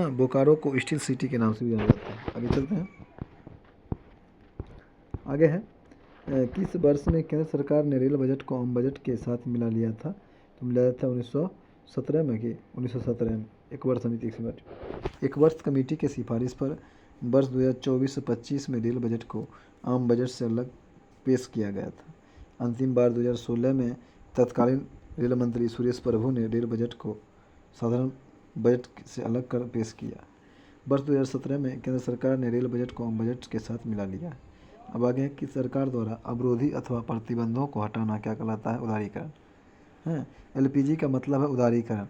बोकारो को स्टील सिटी के नाम से भी जाना जाता है। आगे चलते हैं। आगे है किस वर्ष में केंद्र सरकार ने रेल बजट को आम बजट के साथ मिला लिया था? तो मिलाया था 1917 में कि 1917 में। एक वर्ष कमेटी के सिफारिश पर वर्ष 2024-25 में रेल बजट को आम बजट से अलग पेश किया गया था। अंतिम बार 2016 में तत्कालीन रेल मंत्री सुरेश प्रभु ने रेल बजट को साधारण बजट से अलग कर पेश किया। वर्ष 2017 में केंद्र सरकार ने रेल बजट को आम बजट के साथ मिला लिया। अब आगे कि सरकार द्वारा अवरोधी अथवा प्रतिबंधों को हटाना क्या कहलाता है? उदारीकरण। एलपीजी का मतलब है उदारीकरण,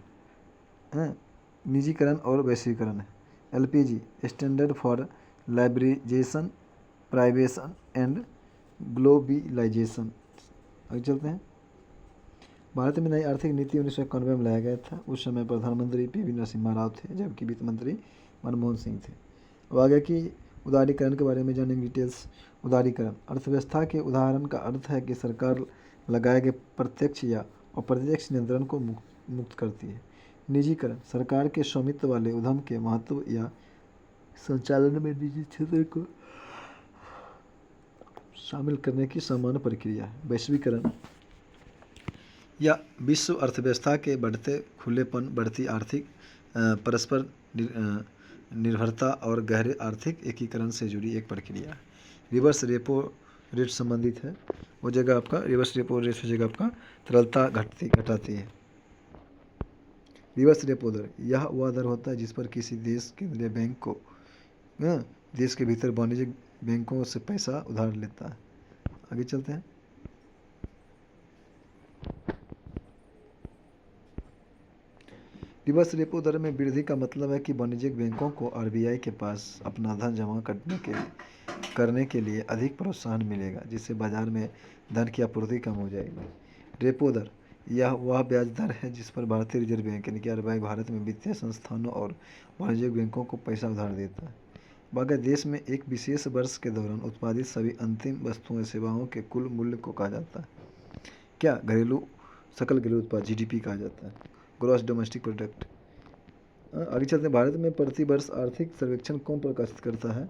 निजीकरण और वैश्वीकरण है। LPG standard for liberalisation, privation and globalisation. आगे चलते हैं। भारत में नई आर्थिक नीति 1991 में लाया गया था। उस समय प्रधानमंत्री पीवी नरसिम्हा राव थे जबकि वित्त मंत्री मनमोहन सिंह थे। अब आगे की उदारीकरण के बारे में जानेंगे डिटेल्स। उदारीकरण अर्थव्यवस्था के उदाहरण का अर्थ है कि सरकार लगाए गए प्रत्यक्ष या अप्रत्यक्ष नियंत्रण को मुक्त करती है। निजीकरण सरकार के स्वामित्व वाले उद्यम के महत्व या संचालन में निजी क्षेत्र को शामिल करने की सामान्य प्रक्रिया है। वैश्वीकरण या विश्व अर्थव्यवस्था के बढ़ते खुलेपन, बढ़ती आर्थिक परस्पर निर्भरता और गहरे आर्थिक एकीकरण से जुड़ी एक प्रक्रिया है। रिवर्स रेपो रेट संबंधित है, वो जगह आपका रिवर्स रेपो रेट हो जाएगा आपका तरलता घटाती है। रिवर्स रेपो दर यह वह दर होता है जिस पर किसी देश केंद्रीय बैंक को देश के भीतर वाणिज्यिक बैंकों से पैसा उधार लेता है। आगे चलते हैं। रिवर्स रेपो दर में वृद्धि का मतलब है कि वाणिज्यिक बैंकों को आरबीआई के पास अपना धन जमा करने के लिए अधिक प्रोत्साहन मिलेगा, जिससे बाजार में धन की आपूर्ति कम हो जाएगी। रेपो दर यह वह ब्याज दर है जिस पर भारतीय रिजर्व बैंक यानी कि आरबीआई भारत में वित्तीय संस्थानों और वाणिज्यिक बैंकों को पैसा उधार देता है। अगर देश में एक विशेष वर्ष के दौरान उत्पादित सभी अंतिम वस्तुओं और सेवाओं के कुल मूल्य को कहा जाता है क्या? सकल घरेलू उत्पाद जीडीपी कहा जाता है, ग्रॉस डोमेस्टिक प्रोडक्ट। आगे चलते हैं। भारत में प्रति वर्ष आर्थिक सर्वेक्षण कौन प्रकाशित करता है?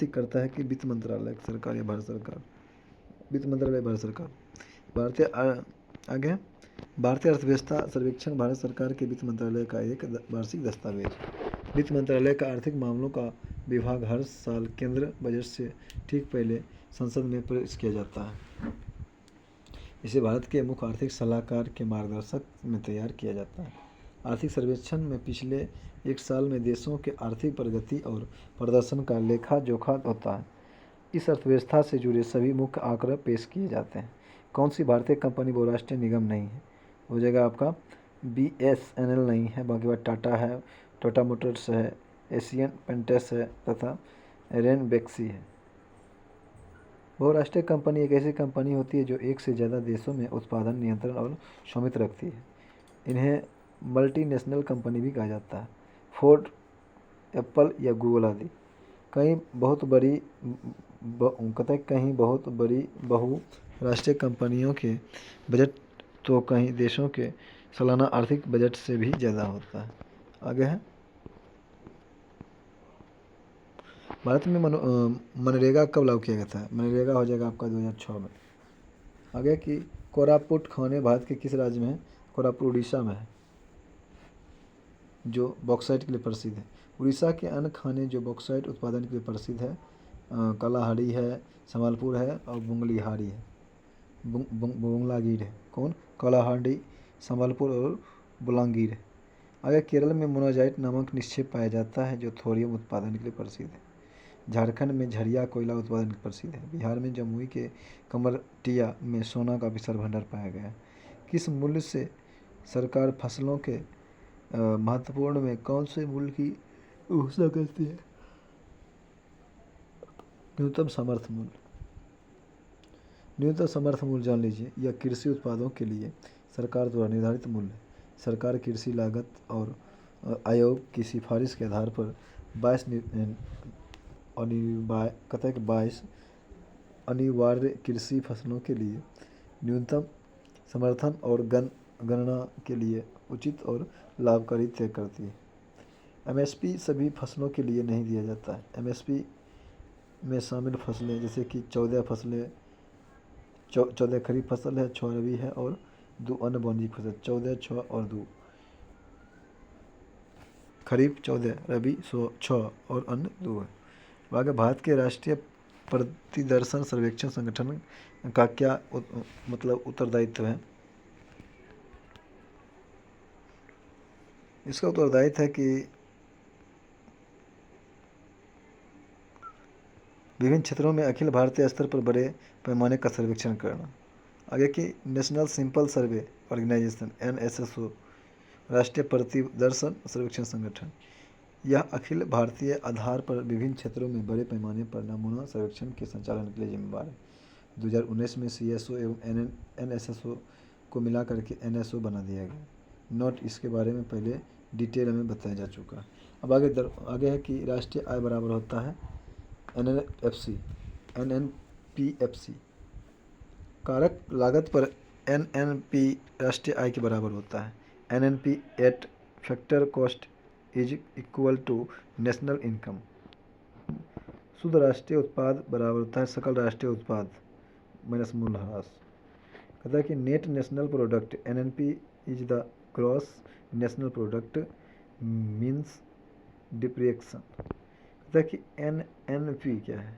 करता है कि वित्त मंत्रालय सरकार या भारत सरकार? वित्त मंत्रालय भारत सरकार। आगे भारतीय अर्थव्यवस्था सर्वेक्षण भारत सरकार के वित्त मंत्रालय का एक वार्षिक दस्तावेज। वित्त मंत्रालय का आर्थिक मामलों का विभाग हर साल केंद्र बजट से ठीक पहले संसद में पेश किया जाता है। इसे भारत के मुख्य आर्थिक सलाहकार के मार्गदर्शक में तैयार किया जाता है। आर्थिक सर्वेक्षण में पिछले एक साल में देशों के आर्थिक प्रगति और प्रदर्शन का लेखा जोखा होता है। इस अर्थव्यवस्था से जुड़े सभी मुख्य आंकड़े पेश किए जाते हैं। कौन सी भारतीय कंपनी बहुराष्ट्रीय निगम नहीं है? हो जाएगा आपका बीएसएनएल नहीं है, बाकी बात टाटा है, टाटा मोटर्स है, एशियन पेंटेस है तथा रेनबेक्सी है। बहुराष्ट्रीय कंपनी एक ऐसी कंपनी होती है जो एक से ज़्यादा देशों में उत्पादन, नियंत्रण और स्वामित्व रखती है। इन्हें मल्टीनेशनल कंपनी भी कहा जाता है। फोर्ड, एप्पल या गूगल आदि कहीं बहुत बड़ी बहुराष्ट्रीय कंपनियों के बजट तो कई देशों के सालाना आर्थिक बजट से भी ज़्यादा होता है। आगे है भारत में मनरेगा कब लागू किया गया था? मनरेगा हो जाएगा आपका 2006 में। आगे कि कोरापुट खाने भारत के किस राज्य में है? कोरापुट उड़ीसा में है, जो बॉक्साइट के लिए प्रसिद्ध है। उड़ीसा के अन्य खाने जो बॉक्साइट उत्पादन के लिए प्रसिद्ध है कालाहांडी है, संबलपुर है और बुंगलीहारी है, बुंगलागिर है। कौन? कालाहांडी, संबलपुर और बुलांगीर है। आगे केरल में मोनाजाइट नामक निक्षेप पाया जाता है जो थोरियम उत्पादन के लिए प्रसिद्ध है। झारखंड में झरिया कोयला उत्पादन के लिए प्रसिद्ध है। बिहार में जमुई के कमरटिया में सोना का विशाल भंडार पाया गया है। किस मूल्य से सरकार फसलों के महत्वपूर्ण में कौन से मूल्य की घोषणा करती है? न्यूनतम समर्थन मूल्य। न्यूनतम समर्थन मूल्य जान लीजिए, यह कृषि उत्पादों के लिए सरकार द्वारा निर्धारित मूल्य है। सरकार कृषि लागत और आयोग की सिफारिश के आधार पर 22 अनिवार्य कृषि फसलों के लिए न्यूनतम समर्थन और गणना के लिए उचित और लाभकारी तय करती है। एमएसपी सभी फसलों के लिए नहीं दिया जाता है। एमएसपी में शामिल फसलें जैसे कि 14 खरीफ फसल है, 6 रबी है और 2 अन्य वाणिज्यिक फसल। 14, 6 और 2 खरीफ, 14 रबी, 6 और अन्य 2 है। आगे भारत के राष्ट्रीय प्रतिदर्शन सर्वेक्षण संगठन का क्या उत्तरदायित्व है? इसका उत्तरदायित्व है कि विभिन्न क्षेत्रों में अखिल भारतीय स्तर पर बड़े पैमाने का सर्वेक्षण करना। आगे की नेशनल सिंपल सर्वे ऑर्गेनाइजेशन NSSO राष्ट्रीय प्रतिदर्शन सर्वेक्षण संगठन, यह अखिल भारतीय आधार पर विभिन्न क्षेत्रों में बड़े पैमाने पर नमूना सर्वेक्षण के संचालन के लिए जिम्मेदार है। 2019 में CSO एवं NSSO को मिलाकर के NSO बना दिया गया। नोट इसके बारे में पहले डिटेल हमें बताया जा चुका है। अब आगे है कि राष्ट्रीय आय बराबर होता है NNPFC कारक लागत पर NNP राष्ट्रीय आय के बराबर होता है। NNP at factor cost is equal to national income. शुद्ध राष्ट्रीय उत्पाद बराबर होता है सकल राष्ट्रीय उत्पाद माइनस मूल्यह्रास। कहता है कि net national product NNP is the gross national product means depreciation. कहता है कि NNP क्या है?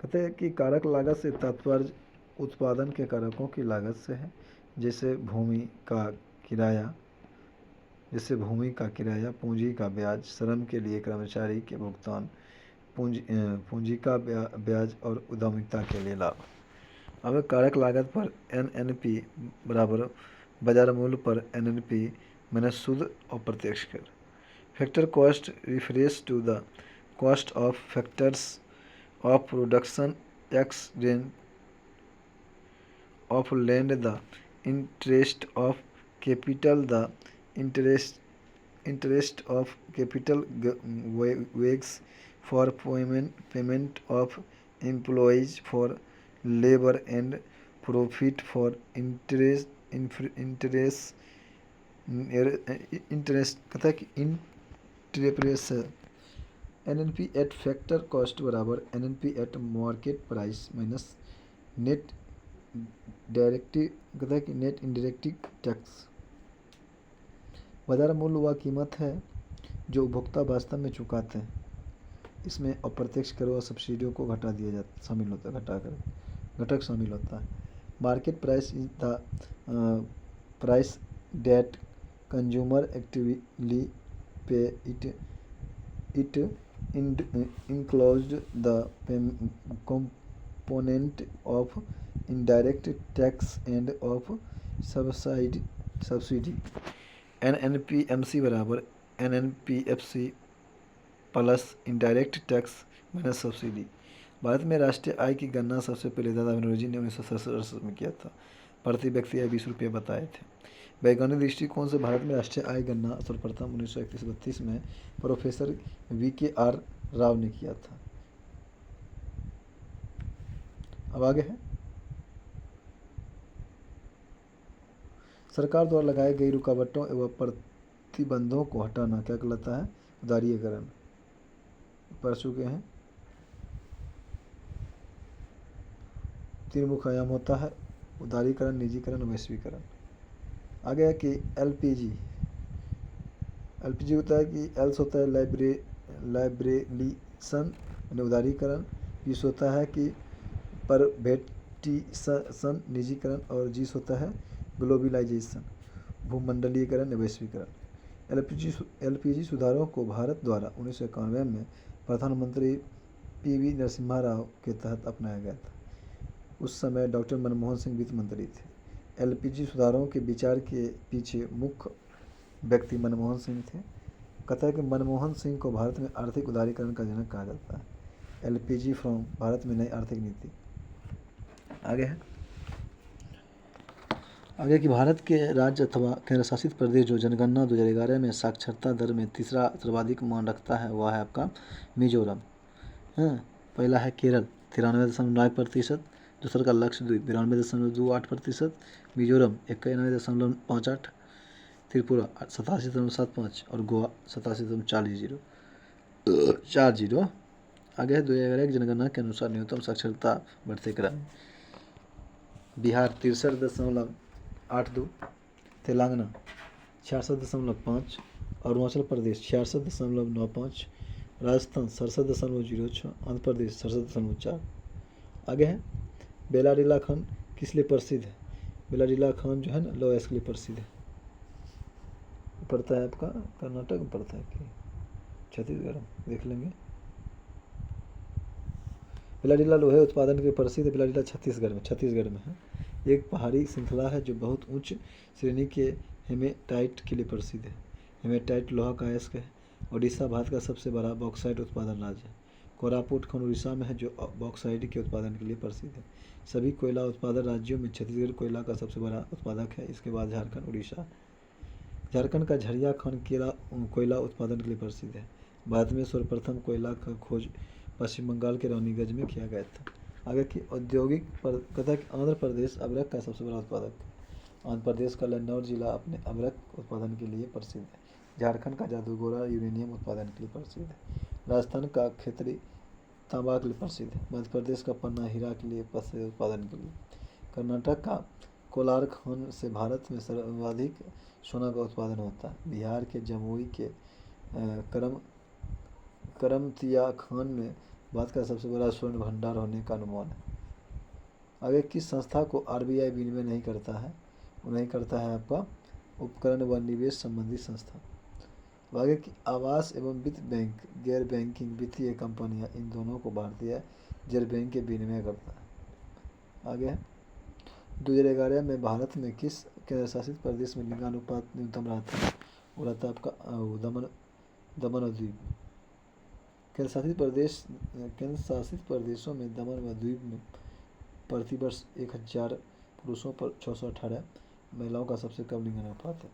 कहते हैं कि कारक लागत से तात्पर्य उत्पादन के कारकों की लागत से है, जैसे भूमि का किराया, पूंजी का ब्याज, श्रम के लिए कर्मचारी के भुगतान, पूंजी का ब्याज और उद्यमिता के लिए लाभ। अब कारक लागत पर NNP बराबर बाजार मूल्य पर NNP माइनस शुद्ध और प्रत्यक्ष कर। Factor cost refers to the cost of factors of production ex rent of land, the interest of capital, the interest of capital, wages for payment of employees for labour and profit for interest कहता है कि interest. NNP at factor cost बराबर NNP at market price minus net directive, कहता है कि net indirect tax. बाजार मूल्य वह कीमत है जो उपभोक्ता वास्तव में चुकाते हैं, इसमें अप्रत्यक्ष करों और सब्सिडियों को घटा दिया जाता शामिल होता है, घटक शामिल होता है। Market price is the price that consumer actively pay, it includes the component of indirect tax and of subsidy। NNPMC बराबर NNPFC plus indirect tax minus subsidy. Bharat में राष्ट्रीय आय की गणना सबसे पहले दादा बनर्जी ने 1967 में किया था। प्रति व्यक्ति आय 20 रुपये बताए थे। वैज्ञानिक दृष्टिकोण से भारत में राष्ट्रीय आय गणना सर्वप्रथम 1931-32 में प्रोफेसर VKR राव ने किया था। अब आगे है, सरकार द्वारा लगाई गई रुकावटों एवं प्रतिबंधों को हटाना क्या कहलाता है? उदारीकरण। पढ़ चुके हैं। 3 मुख्य आयाम होता है, उदारीकरण, निजीकरण और वैश्वीकरण। आगे है कि LPG होता है कि एल्स होता है लाइब्रेलिसन यानी उदारीकरण, पीस होता है कि परवेटिसन निजीकरण, और जीस होता है ग्लोबलाइजेशन भूमंडलीकरण या वैश्वीकरण। LPG सुधारों को भारत द्वारा 1991 में प्रधानमंत्री PV नरसिम्हा राव के तहत अपनाया गया था। उस समय डॉक्टर मनमोहन सिंह वित्त मंत्री थे। LPG सुधारों के विचार के पीछे मुख्य व्यक्ति मनमोहन सिंह थे। कहता है कि मनमोहन सिंह को भारत में आर्थिक उदारीकरण का जनक कहा जाता है। LPG फ्रॉम भारत में नई आर्थिक नीति। आगे है, आगे कि भारत के राज्य अथवा केंद्र शासित प्रदेश जो जनगणना 2011 में साक्षरता दर में तीसरा सर्वाधिक मान रखता है वह है आपका मिजोरम। पहला है केरल 93.9%, दूसरा का लक्षद्वीप 92.28%, मिजोरम 91.58, त्रिपुरा 87.75 और गोवा 87.40। आगे है 2011 की जनगणना के अनुसार न्यूनतम साक्षरता बढ़ते क्रम। बिहार 63.82, तेलंगाना 66.5, अरुणाचल प्रदेश 66.95, राजस्थान 67.06, आंध्र प्रदेश 67.4। आगे है बेलाडीला खान किस लिए प्रसिद्ध है? बेलाडीला खान जो है ना लोएस के लिए प्रसिद्ध है। पड़ता है आपका कर्नाटक में पड़ता है कि छत्तीसगढ़ में, देख लेंगे। बेलाडीला लोहे उत्पादन के प्रसिद्ध बेलाडीला छत्तीसगढ़ में है। एक पहाड़ी श्रृंखला है जो बहुत उच्च श्रेणी के हेमेटाइट के लिए प्रसिद्ध है। हेमेटाइट लोहा का अयस्क है। उड़ीसा भारत का सबसे बड़ा बॉक्साइट उत्पादन राज्य है। कोरापुट खंड उड़ीसा में है जो बॉक्साइट के उत्पादन के लिए प्रसिद्ध है। सभी कोयला उत्पादन राज्यों में छत्तीसगढ़ कोयला का सबसे बड़ा उत्पादक है। इसके बाद झारखंड, उड़ीसा। झारखंड का झरिया खंड कोयला उत्पादन के लिए प्रसिद्ध है। भारत में सर्वप्रथम कोयला का खोज पश्चिम बंगाल के रानीगंज में किया गया था। आगे की औद्योगिक कहता है कि आंध्र प्रदेश अबरक का सबसे बड़ा उत्पादक है। आंध्र प्रदेश का लखनऊ जिला अपने अबरक उत्पादन के लिए प्रसिद्ध है। झारखंड का जादूगोरा यूरेनियम उत्पादन के लिए प्रसिद्ध है। राजस्थान का खेतरी तांबा के लिए प्रसिद्ध है। मध्य प्रदेश का पन्ना हीरा के लिए प्रसिद्ध उत्पादन के लिए। कर्नाटक का कोलार खान से भारत में सर्वाधिक सोना का उत्पादन होता है। बिहार के जमुई के करम करमतिया खान में भारत का सबसे बड़ा स्वर्ण भंडार होने का अनुमान है। आगे किस संस्था को आरबीआई विनियमन नहीं करता है? वो नहीं करता है आपका उपकरण व निवेश संबंधी संस्था। आगे की आवास एवं वित्त बैंक गैर बैंकिंग वित्तीय कंपनियां इन दोनों को भारतीय रिजर्व बैंक के विनिमय करता है। आगे है 2011 में भारत में किस केंद्र शासित प्रदेश में लिंगानुपात न्यूनतम रहा था? वो रहता है आपका दमन और द्वीप। केंद्र शासित प्रदेशों में दमन व द्वीप में प्रतिवर्ष 1000 पुरुषों पर 618 महिलाओं का सबसे कम लिंगानुपात है।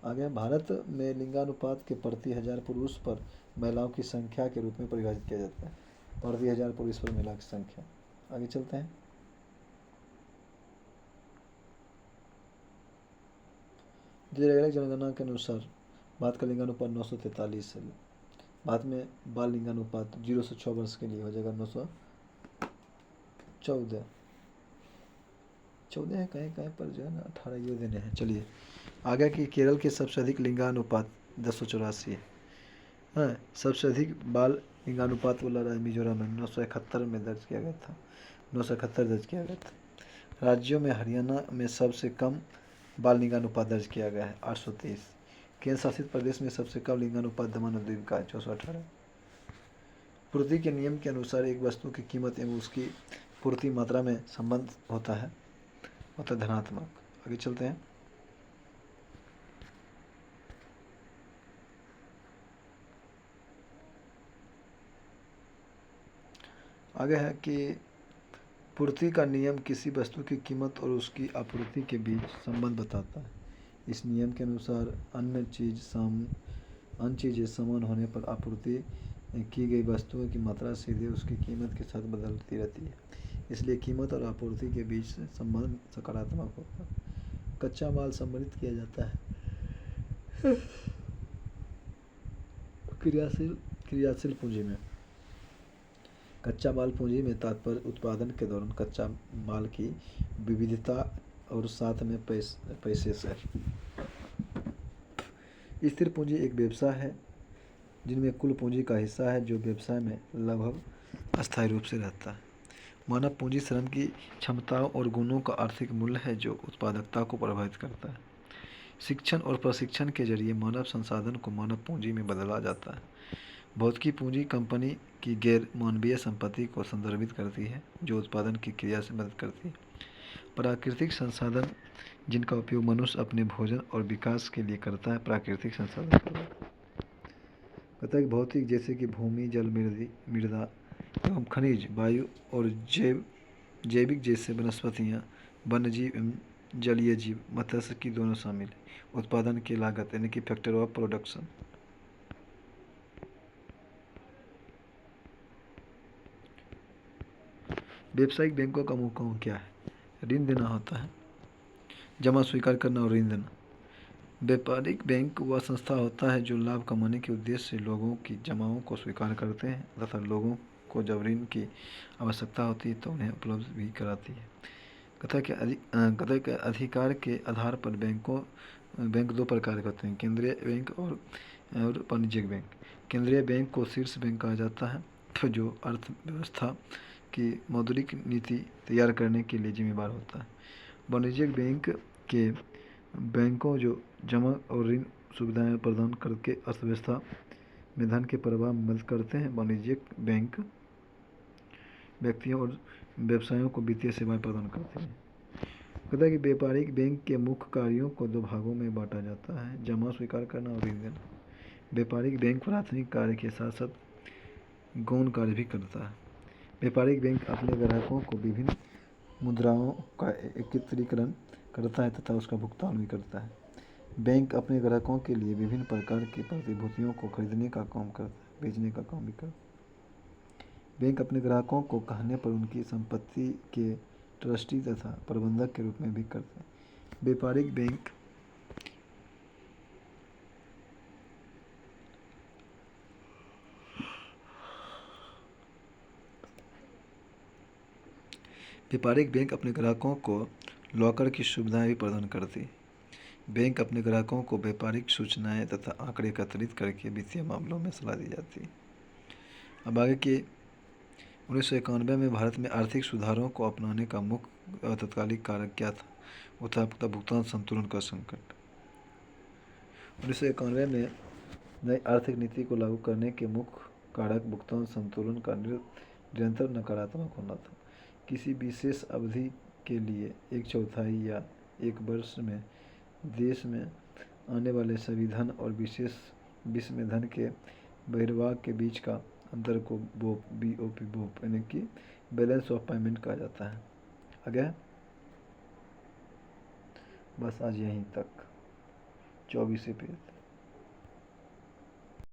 आगे भारत में लिंगानुपात के प्रति 1000 पुरुष पर महिलाओं की संख्या के रूप में परिभाषित किया जाता है। प्रति 1000 पुरुष पर महिला की संख्या। आगे चलते हैं। जनगणना के अनुसार भारत का लिंगानुपात 943 है। भारत में बाल लिंगानुपात 0 से 6 वर्ष के लिए हो जाएगा 914 है। कहीं कहीं पर जो है ना 18 ये देने हैं। चलिए आगे की केरल के सबसे अधिक लिंगानुपात 1084 है। हाँ, सबसे अधिक बाल लिंगानुपात वाला राज्य मिजोरम में 971 में दर्ज किया गया था। 971 दर्ज किया गया था। राज्यों में हरियाणा में सबसे कम बाल लिंगानुपात दर्ज किया गया है 823। केंद्र शासित प्रदेश में सबसे कम लिंगानुपात दमन और द्वीप का है 418। पूर्ति के नियम के अनुसार एक वस्तु की कीमत एवं उसकी पूर्ति मात्रा में संबंध होता है धनात्मक। आगे चलते हैं। आगे है कि पूर्ति का नियम किसी वस्तु की कीमत और उसकी आपूर्ति के बीच संबंध बताता है। इस नियम के अनुसार अन्य चीज़ें समान होने पर आपूर्ति की गई वस्तुओं की मात्रा सीधे उसकी कीमत के साथ बदलती रहती है। इसलिए कीमत और आपूर्ति के बीच संबंध सकारात्मक होता है। कच्चा माल सम्मिलित किया जाता है क्रियाशील पूंजी में। कच्चा माल पूंजी में तात्पर्य उत्पादन के दौरान कच्चा माल की विविधता और साथ में पैसे से। स्थिर पूंजी एक व्यवसाय है जिनमें कुल पूंजी का हिस्सा है जो व्यवसाय में लगभग अस्थायी रूप से रहता है। मानव पूंजी श्रम की क्षमताओं और गुणों का आर्थिक मूल्य है जो उत्पादकता को प्रभावित करता है। शिक्षण और प्रशिक्षण के जरिए मानव संसाधन को मानव पूंजी में बदला जाता है। भौतिकी पूंजी कंपनी की गैर मानवीय संपत्ति को संदर्भित करती है जो उत्पादन की क्रिया से मदद करती है। प्राकृतिक संसाधन जिनका उपयोग मनुष्य अपने भोजन और विकास के लिए करता है प्राकृतिक संसाधन कहता है कि भौतिक जैसे कि भूमि, जल, मृदा एवं खनिज, वायु और जैविक जैसे वनस्पतियाँ, वन्यजीव एवं जलीय जीव, मत्स्यिकी दोनों शामिल है। उत्पादन की लागत यानी कि फैक्टर ऑफ प्रोडक्शन। व्यावसायिक बैंकों का मुख्य काम क्या है? ऋण देना होता है, जमा स्वीकार करना और ऋण देना। व्यापारिक बैंक वह संस्था होता है जो लाभ कमाने के उद्देश्य से लोगों की जमाओं को स्वीकार करते हैं तथा लोगों को जब ऋण की आवश्यकता होती है तो उन्हें उपलब्ध भी कराती है। कथा के अधिकार के आधार पर बैंक दो प्रकार के होते हैं, केंद्रीय बैंक और वाणिज्यिक बैंक। केंद्रीय बैंक को शीर्ष बैंक कहा जाता है जो अर्थव्यवस्था की मौद्रिक नीति तैयार करने के लिए जिम्मेदार होता है। वाणिज्यिक बैंकों जो जमा और ऋण सुविधाएं प्रदान करके अर्थव्यवस्था में धन के प्रवाह में मदद करते हैं। वाणिज्यिक बैंक व्यक्तियों और व्यवसायों को वित्तीय सेवाएं प्रदान करते हैं। कहता है कि व्यापारिक बैंक के मुख्य कार्यों को दो भागों में बांटा जाता है, जमा स्वीकार करना और ऋण देना। व्यापारिक बैंक प्राथमिक कार्य के साथ साथ गौण कार्य भी करता है। व्यापारिक बैंक अपने ग्राहकों को विभिन्न मुद्राओं का एकत्रीकरण करता है तथा उसका भुगतान भी करता है। बैंक अपने ग्राहकों के लिए विभिन्न प्रकार की प्रतिभूतियों को खरीदने का काम करता है, बेचने का काम भी करता है। बैंक अपने ग्राहकों को कहने पर उनकी संपत्ति के ट्रस्टी तथा प्रबंधक के रूप में भी करता है। व्यापारिक बैंक व्यापारिक बैंक अपने ग्राहकों को लॉकर की सुविधाएं भी प्रदान करती है। बैंक अपने ग्राहकों को व्यापारिक सूचनाएं तथा आंकड़े एकत्रित करके वित्तीय मामलों में सलाह दी जाती है। अब आगे की 1991 में भारत में आर्थिक सुधारों को अपनाने का मुख्य तत्कालिक कारक क्या था? वो था आपका भुगतान संतुलन का संकट। 1991 में नई आर्थिक नीति को लागू करने के मुख्य कारक भुगतान संतुलन का निरंतर नकारात्मक होना था। किसी विशेष अवधि के लिए एक चौथाई या एक वर्ष में देश में आने वाले सभी धन और विश्व में धन के बहिर्वाह के बीच का अंतर को BOP यानी कि बैलेंस ऑफ पेमेंट कहा जाता है। आगे बस आज यहीं तक 24 पेज।